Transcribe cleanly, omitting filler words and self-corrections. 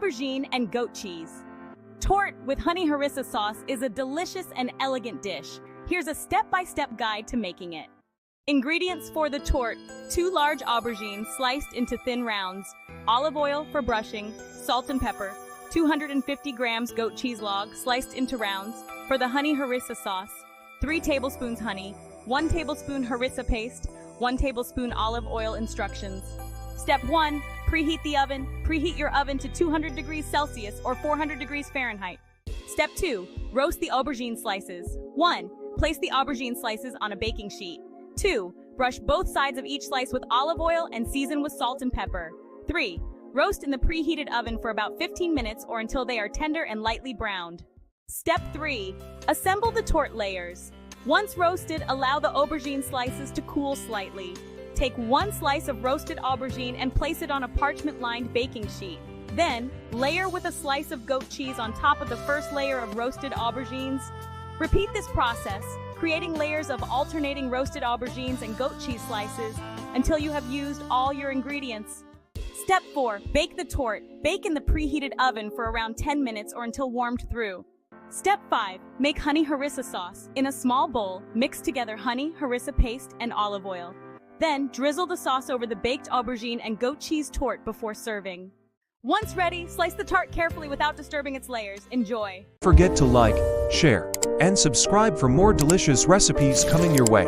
aubergine, and goat cheese. Torte with honey harissa sauce is a delicious and elegant dish. Here's a step-by-step guide to making it. Ingredients for the torte: 2 large aubergines sliced into thin rounds, olive oil for brushing, salt and pepper, 250 grams goat cheese log sliced into rounds. For the honey harissa sauce, 3 tablespoons honey, 1 tablespoon harissa paste, 1 tablespoon olive oil. Instructions. Step 1. Preheat the oven. Preheat your oven to 200 degrees Celsius or 400 degrees Fahrenheit. Step 2. Roast the aubergine slices. 1. Place the aubergine slices on a baking sheet. 2. Brush both sides of each slice with olive oil and season with salt and pepper. 3. Roast in the preheated oven for about 15 minutes or until they are tender and lightly browned. Step 3. Assemble the torte layers. Once roasted, allow the aubergine slices to cool slightly. Take 1 slice of roasted aubergine and place it on a parchment-lined baking sheet. Then, layer with a slice of goat cheese on top of the first layer of roasted aubergines. Repeat this process, creating layers of alternating roasted aubergines and goat cheese slices until you have used all your ingredients. Step 4. Bake the torte. Bake in the preheated oven for around 10 minutes or until warmed through. Step 5. Make honey harissa sauce. In a small bowl, mix together honey, harissa paste, and olive oil. Then, drizzle the sauce over the baked aubergine and goat cheese torte before serving. Once ready, slice the tart carefully without disturbing its layers. Enjoy! Don't forget to like, share, and subscribe for more delicious recipes coming your way.